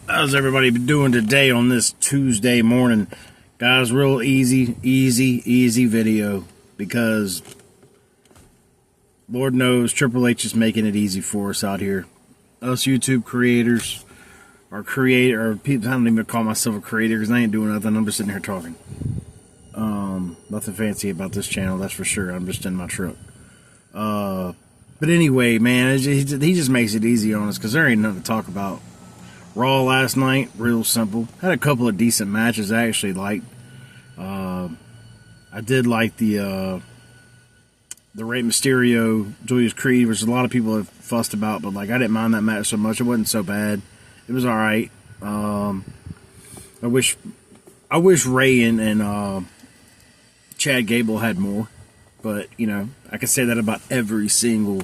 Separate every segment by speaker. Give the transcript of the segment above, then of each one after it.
Speaker 1: How's everybody doing today on this Tuesday morning? Guys, real easy video because Lord knows Triple H is making it easy for us out here. Us YouTube creators, or people, I don't even call myself a creator because I ain't doing nothing. I'm just sitting here talking. Nothing fancy about this channel, that's for sure. I'm just in my truck. But anyway, man, he just makes it easy on us because there ain't nothing to talk about. Raw last night, real simple. Had a couple of decent matches I actually liked. I did like the Rey Mysterio, Julius Creed, which a lot of people have fussed about, but like I didn't mind that match so much. It wasn't so bad. It was all right. I wish Rey and Chad Gable had more, but you know I can say that about every single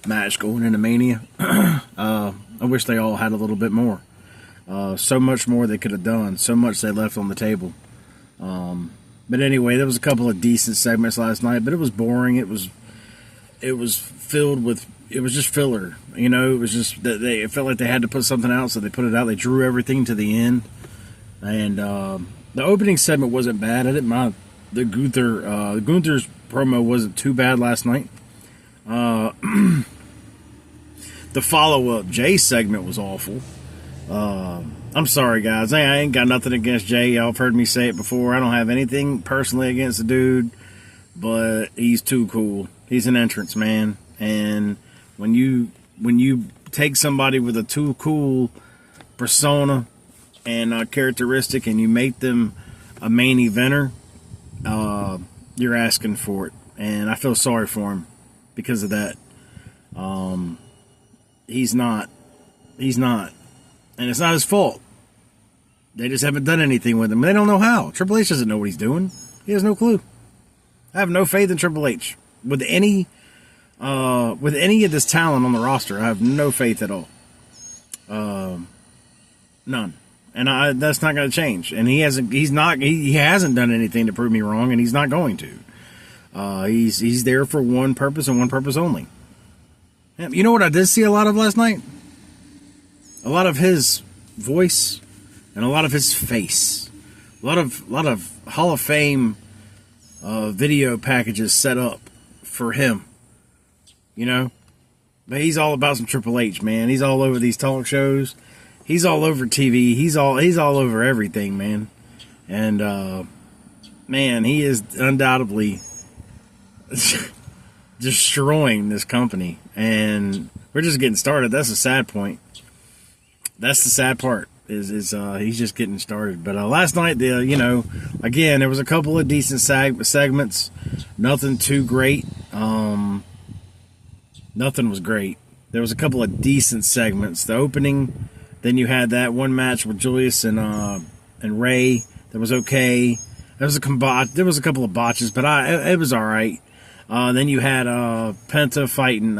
Speaker 1: match going into Mania. I wish they all had a little bit more. So much more they could have done. So much they left on the table. But anyway, there was a couple of decent segments last night, but it was boring. It was filled with, it was just filler. You know, it was just that it felt like they had to put something out, so they put it out. They drew everything to the end, and the opening segment wasn't bad. I didn't mind the Gunther's promo wasn't too bad last night. The follow-up Jay segment was awful. I'm sorry, guys. I ain't got nothing against Jay. Y'all have heard me say it before. I don't have anything personally against the dude, but he's too cool. He's an entrance, man. And when you take somebody with a too cool persona and characteristic and you make them a main eventer, you're asking for it. And I feel sorry for him because of that. He's not. And it's not his fault. They just haven't done anything with him. They don't know how. Triple H doesn't know what he's doing. He has no clue. I have no faith in Triple H. With any of this talent on the roster, I have no faith at all. None. And that's not going to change. And he hasn't done anything to prove me wrong, and he's not going to. He's there for one purpose and one purpose only. You know what I did see a lot of last night? A lot of his voice and a lot of his face. A lot of Hall of Fame video packages set up for him. You know? But he's all about some Triple H, man. He's all over these talk shows. He's all over TV. He's all over everything, man. And man, he is undoubtedly destroying this company. And we're just getting started. That's the sad point. That's the sad part is he's just getting started. But last night, again, there was a couple of decent segments. Nothing too great. Nothing was great. There was a couple of decent segments. The opening, then you had that one match with Julius and Rey. That was okay. There was a couple of botches, but it was all right. Then you had Penta fighting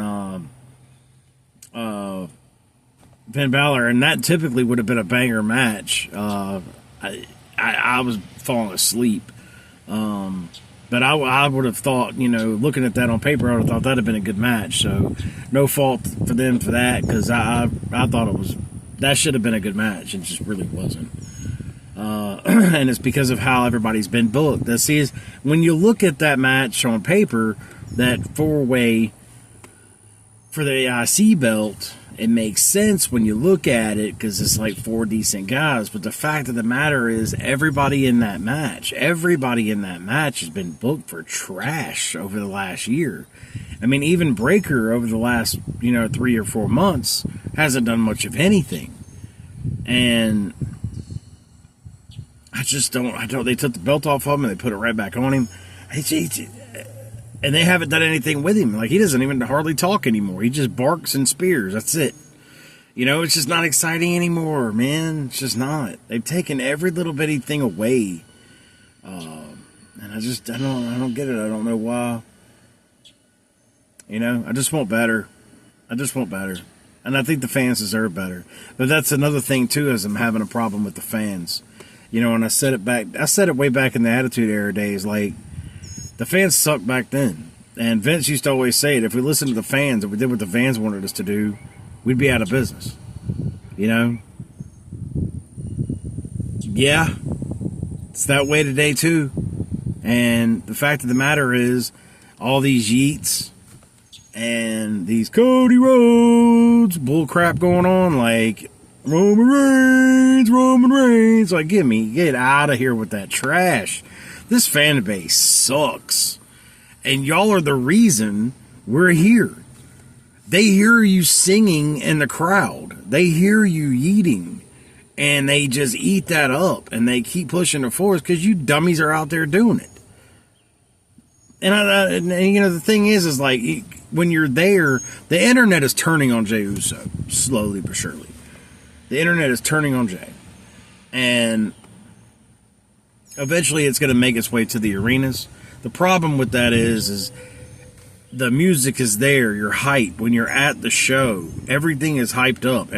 Speaker 1: Finn Balor, and that typically would have been a banger match. I was falling asleep. But I would have thought, looking at that on paper, I would have thought that would have been a good match. So no fault for them for that, because I thought that should have been a good match. It just really wasn't. And it's because of how everybody's been booked. When you look at that match on paper, that four-way for the IC belt, it makes sense when you look at it because it's like four decent guys. But the fact of the matter is everybody in that match has been booked for trash over the last year. I mean, even Breaker over the last, 3 or 4 months hasn't done much of anything. And they took the belt off of him and they put it right back on him. And they haven't done anything with him. Like, he doesn't even hardly talk anymore. He just barks and spears. That's it. It's just not exciting anymore, man. It's just not. They've taken every little bitty thing away. And I don't get it. I don't know why. I just want better. And I think the fans deserve better. But that's another thing, too, is I'm having a problem with the fans. And I said it way back in the Attitude Era days, like, the fans sucked back then. And Vince used to always say it, if we listened to the fans, if we did what the fans wanted us to do, we'd be out of business. yeah, it's that way today too. And the fact of the matter is, all these yeets and these Cody Rhodes bull crap going on, like Roman Reigns, like get out of here with that trash. This fan base sucks, and y'all are the reason we're here. They hear you singing in the crowd. They hear you yeeting, and they just eat that up, and they keep pushing it forward because you dummies are out there doing it. And you know, the thing is like, when you're there, the internet is turning on Jey Uso, slowly but surely. The internet is turning on Jey. And eventually it's going to make its way to the arenas. The problem with that is the music is there. You're hyped. When you're at the show, everything is hyped up.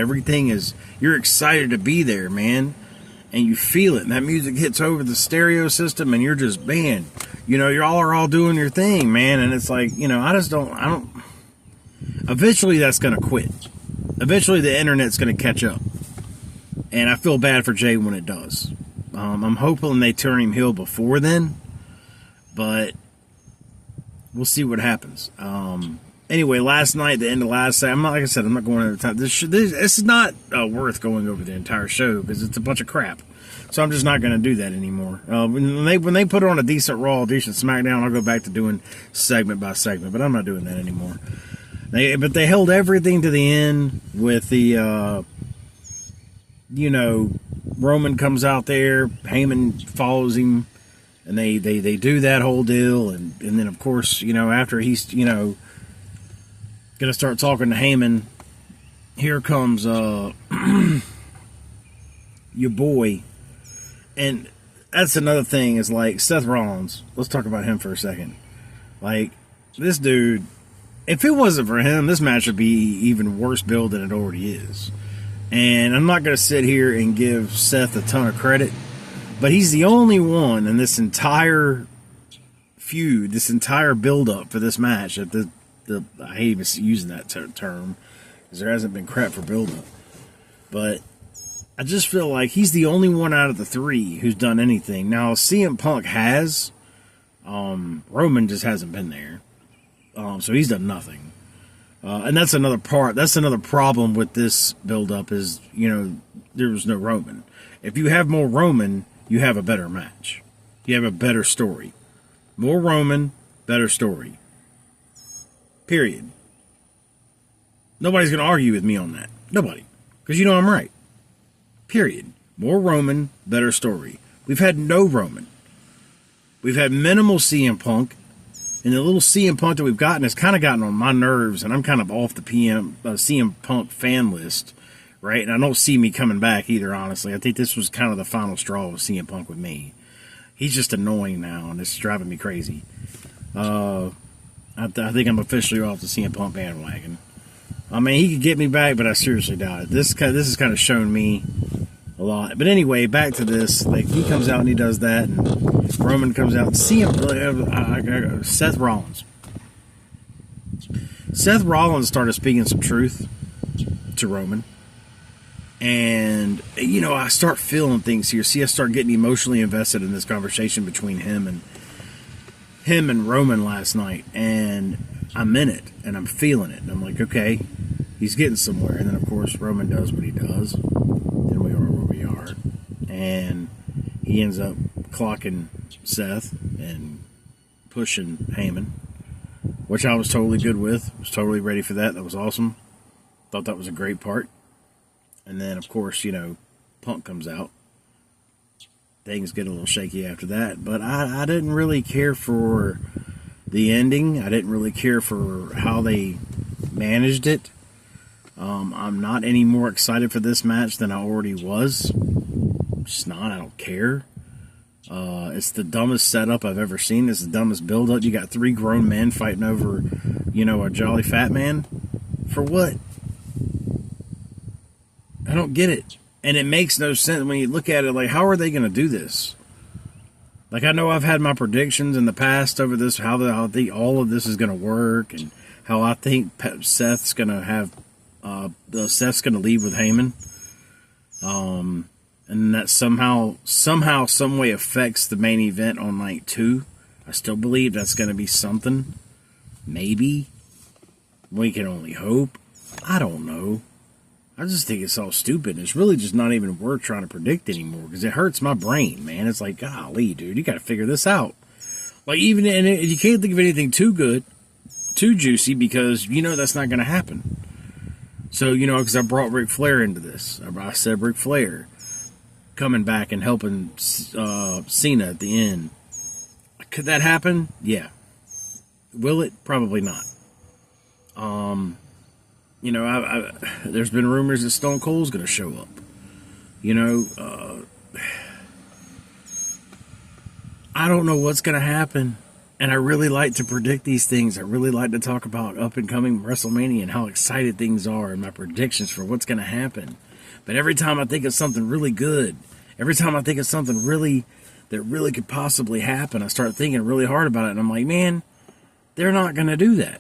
Speaker 1: You're excited to be there, man. And you feel it. And that music hits over the stereo system, and you're just, man, you know, y'all are all doing your thing, man. And it's like, you know, eventually that's going to quit. Eventually the internet's going to catch up. And I feel bad for Jey when it does. I'm hoping they turn him heel before then, but we'll see what happens. Anyway, last night, the end of last night, I'm not going over time. This is not worth going over the entire show because it's a bunch of crap. So I'm just not going to do that anymore. When they put on a decent Raw, decent SmackDown, I'll go back to doing segment by segment, but I'm not doing that anymore. But they held everything to the end with the, you know, Roman comes out there, Heyman follows him, and they do that whole deal, and then of course, you know, after he's, you know, gonna start talking to Heyman, here comes your boy. And that's another thing, is like Seth Rollins. Let's talk about him for a second. Like, this dude, if it wasn't for him, this match would be even worse build than it already is. And I'm not going to sit here and give Seth a ton of credit, but he's the only one in this entire feud, this entire build-up for this match, that I hate even using that term, because there hasn't been crap for build-up. But I just feel like he's the only one out of the three who's done anything. Now, CM Punk has. Roman just hasn't been there. So he's done nothing. And that's another part. That's another problem with this build-up is, you know, there was no Roman. If you have more Roman, you have a better match. You have a better story. More Roman, better story. Period. Nobody's going to argue with me on that. Nobody. Because you know I'm right. Period. More Roman, better story. We've had no Roman. We've had minimal CM Punk. And the little CM Punk that we've gotten has kind of gotten on my nerves. And I'm kind of off the CM Punk fan list. Right? And I don't see me coming back either, honestly. I think this was kind of the final straw with CM Punk with me. He's just annoying now. And it's driving me crazy. I think I'm officially off the CM Punk bandwagon. I mean, he could get me back, but I seriously doubt it. This has kind of shown me a lot. But anyway, back to this. Like, he comes out and he does that, and Roman comes out and Seth Rollins. Seth Rollins started speaking some truth to Roman. And, you know, I start feeling things here. See, I start getting emotionally invested in this conversation between him and Roman last night, and I'm in it, and I'm feeling it, and I'm like, okay, he's getting somewhere. And then, of course, Roman does what he does, and we are where we are, and he ends up clocking Seth and pushing Heyman, which I was totally good with, was totally ready for that. That was awesome. Thought that was a great part. And then, of course, you know, Punk comes out. Things get a little shaky after that, but I didn't really care for the ending. I didn't really care for how they managed it. I'm not any more excited for this match than I already was. I'm just not. I don't care. It's the dumbest setup I've ever seen. It's the dumbest build-up. You got three grown men fighting over, you know, a jolly fat man. For what? I don't get it. And it makes no sense when you look at it, like, how are they going to do this? Like, I know I've had my predictions in the past over this, how I think all of this is going to work, and how I think Seth's going to leave with Heyman. And and that somehow, some way affects the main event on night 2. I still believe that's going to be something. Maybe. We can only hope. I don't know. I just think it's all stupid. It's really just not even worth trying to predict anymore because it hurts my brain, man. It's like, golly, dude, you got to figure this out. Like, even, and you can't think of anything too good, too juicy, because you know that's not going to happen. So, you know, because I brought Ric Flair into this. I said Ric Flair coming back and helping Cena at the end. Could that happen? Yeah. Will it? Probably not. You know, there's been rumors that Stone Cold's going to show up. You know, I don't know what's going to happen. And I really like to predict these things. I really like to talk about up and coming WrestleMania and how excited things are and my predictions for what's going to happen. But every time I think of something really good, every time I think of something really that really could possibly happen, I start thinking really hard about it. And I'm like, man, they're not going to do that.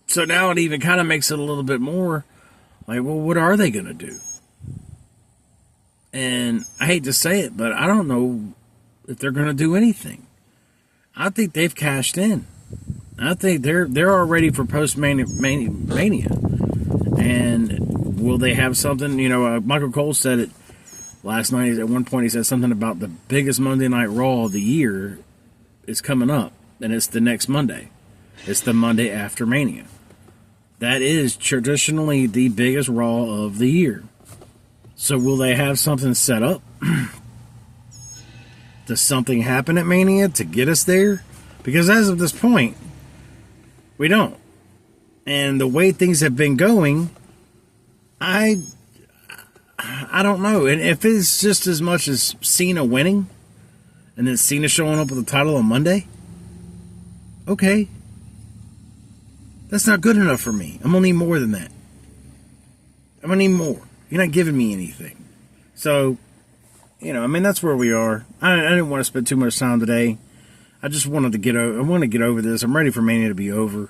Speaker 1: So now it even kind of makes it a little bit more like, well, what are they going to do? And I hate to say it, but I don't know if they're going to do anything. I think they've cashed in. I think they're all ready for post-Mania. And will they have something? You know, Michael Cole said it last night. At one point, he said something about the biggest Monday Night Raw of the year is coming up. And it's the next Monday. It's the Monday after Mania. That is traditionally the biggest Raw of the year. So will they have something set up? Does something happen at Mania to get us there? Because as of this point, we don't. And the way things have been going, I don't know. And if it's just as much as Cena winning, and then Cena showing up with the title on Monday, okay. That's not good enough for me. I'm going to need more than that. I'm going to need more. You're not giving me anything. So, you know, I mean, that's where we are. I didn't want to spend too much time today. I just wanted to get over this. I'm ready for Mania to be over.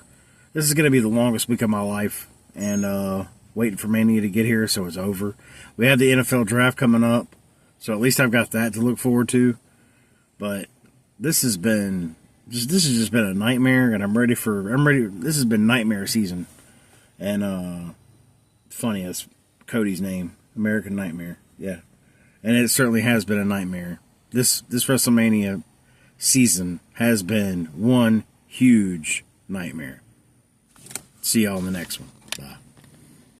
Speaker 1: This is going to be the longest week of my life. And waiting for Mania to get here so it's over. We have the NFL draft coming up. So at least I've got that to look forward to. But this has been just been a nightmare, and I'm ready. This has been nightmare season, and funny, that's Cody's name, American Nightmare. Yeah, and it certainly has been a nightmare. This WrestleMania season has been one huge nightmare. See y'all in the next one. Bye.